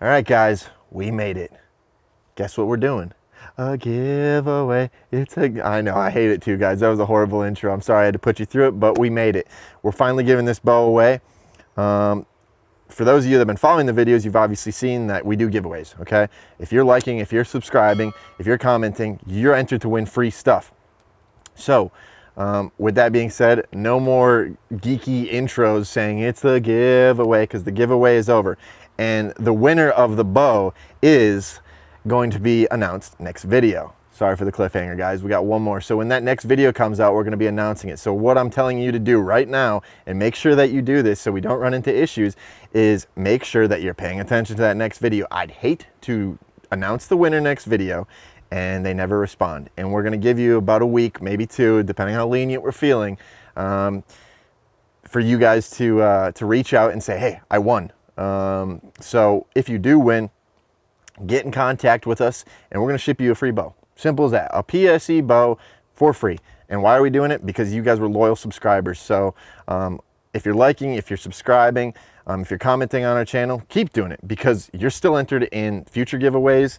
All right, guys, we made it. Guess what we're doing? A giveaway. I know, I hate it too, guys. That was a horrible intro. I'm sorry I had to put you through it, but we made it. We're finally giving this bow away. For those of you that have been following the videos, you've obviously seen that we do giveaways, okay? If you're liking, if you're subscribing, if you're commenting, you're entered to win free stuff. So, with that being said, no more geeky intros saying it's the giveaway, because the giveaway is over. And the winner of the bow is going to be announced next video. Sorry for the cliffhanger, guys. We got one more. So when that next video comes out, we're going to be announcing it. So what I'm telling you to do right now, and make sure that you do this so we don't run into issues, is make sure that you're paying attention to that next video. I'd hate to announce the winner next video and they never respond. And we're going to give you about a week, maybe two, depending how lenient we're feeling, for you guys to reach out and say, hey, I won. So if you do win, get in contact with us and we're going to ship you a free bow. Simple as that. A PSE bow for free. And why are we doing it? Because you guys were loyal subscribers. So if you're liking, if you're subscribing, if you're commenting on our channel, keep doing it, because you're still entered in future giveaways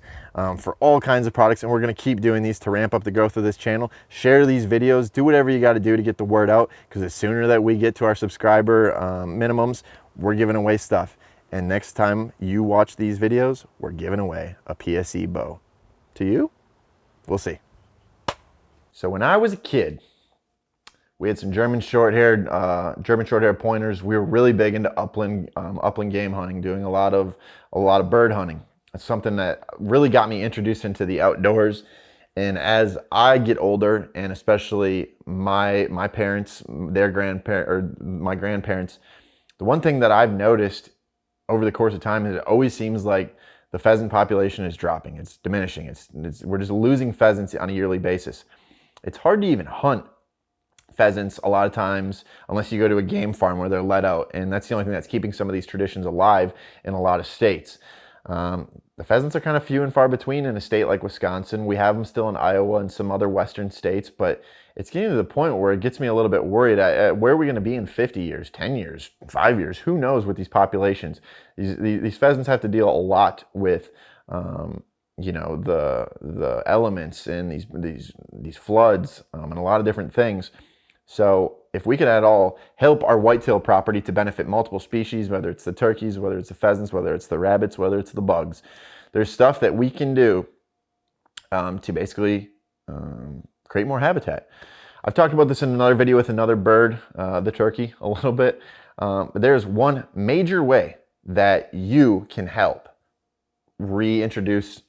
for all kinds of products. And we're going to keep doing these to ramp up the growth of this channel. Share these videos, do whatever you got to do to get the word out, because the sooner that we get to our subscriber minimums, we're giving away stuff. And next time you watch these videos, we're giving away a PSE bow to you. We'll see. So when I was a kid, we had some German short-haired pointers. We were really big into upland game hunting, doing a lot of bird hunting. It's something that really got me introduced into the outdoors. And as I get older, and especially my parents, my grandparents, the one thing that I've noticed over the course of time is it always seems like the pheasant population is dropping. It's diminishing. We're just losing pheasants on a yearly basis. It's hard to even hunt pheasants a lot of times unless you go to a game farm where they're let out, and that's the only thing that's keeping some of these traditions alive in a lot of states. The pheasants are kind of few and far between in a state like Wisconsin. We have them still in Iowa and some other western states, but it's getting to the point where it gets me a little bit worried. Where are we going to be in 50 years, 10 years, 5 years? Who knows with these populations? These pheasants have to deal a lot with you know, the elements and these floods and a lot of different things. So if we could at all help our whitetail property to benefit multiple species, whether it's the turkeys, whether it's the pheasants, whether it's the rabbits, whether it's the bugs, there's stuff that we can do to basically create more habitat. I've talked about this in another video with another bird, the turkey, a little bit. But there's one major way that you can help reintroduce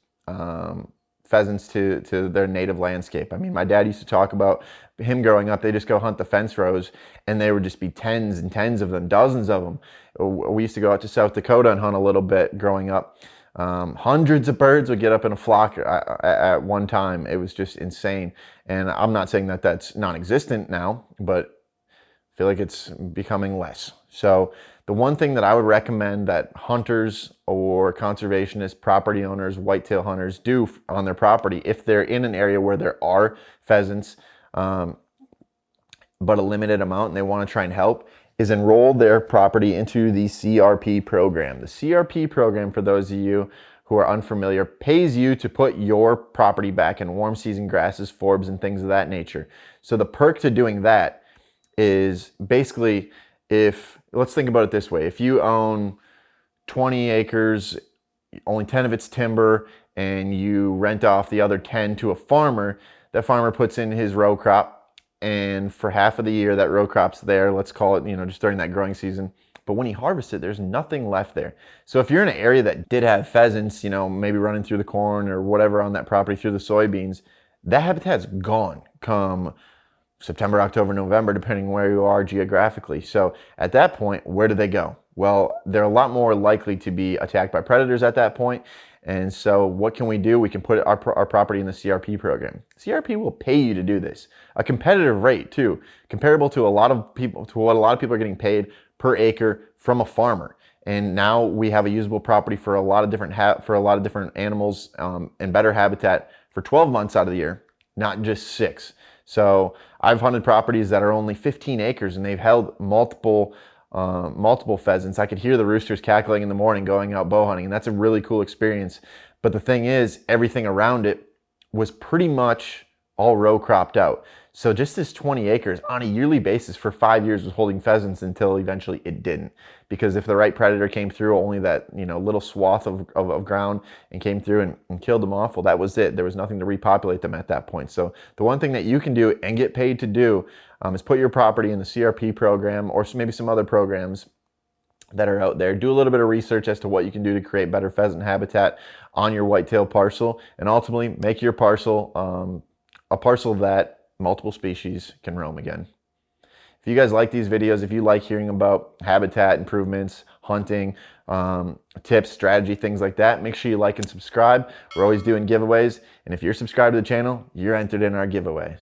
pheasants to their native landscape. I mean, my dad used to talk about him growing up. They just go hunt the fence rows, and there would just be tens and tens of them, dozens of them. We used to go out to South Dakota and hunt a little bit growing up. Hundreds of birds would get up in a flock at one time. It was just insane. And I'm not saying that that's non-existent now, but I feel like it's becoming less. So the one thing that I would recommend that hunters or conservationists, property owners, whitetail hunters do on their property, if they're in an area where there are pheasants, but a limited amount, and they want to try and help, is enroll their property into the CRP program. The CRP program, for those of you who are unfamiliar, pays you to put your property back in warm season grasses, forbs, and things of that nature. So the perk to doing that is basically, let's think about it this way. If you own 20 acres, only 10 of it's timber, and you rent off the other 10 to a farmer, that farmer puts in his row crop, and for half of the year that row crop's there, let's call it, just during that growing season. But when he harvests it, there's nothing left there. So if you're in an area that did have pheasants, maybe running through the corn or whatever on that property, through the soybeans, that habitat's gone come September, October, November, depending where you are geographically. So at that point, where do they go? Well, they're a lot more likely to be attacked by predators at that point. And so what can we do? We can put our property in the CRP program. CRP will pay you to do this. A competitive rate too, comparable to what a lot of people are getting paid per acre from a farmer. And now we have a usable property for a lot of different animals and better habitat for 12 months out of the year, not just 6. So I've hunted properties that are only 15 acres and they've held multiple multiple pheasants. I could hear the roosters cackling in the morning going out bow hunting, and that's a really cool experience. But the thing is, everything around it was pretty much all row cropped out. So just this 20 acres on a yearly basis for 5 years was holding pheasants until eventually it didn't. Because if the right predator came through, only that, you know, little swath of ground and came through and killed them off, well, that was it. There was nothing to repopulate them at that point. So the one thing that you can do and get paid to do is put your property in the CRP program or maybe some other programs that are out there. Do a little bit of research as to what you can do to create better pheasant habitat on your whitetail parcel, and ultimately make your parcel a parcel that multiple species can roam again. If you guys like these videos, if you like hearing about habitat improvements, hunting, tips, strategy, things like that, make sure you like and subscribe. We're always doing giveaways, and if you're subscribed to the channel, you're entered in our giveaway.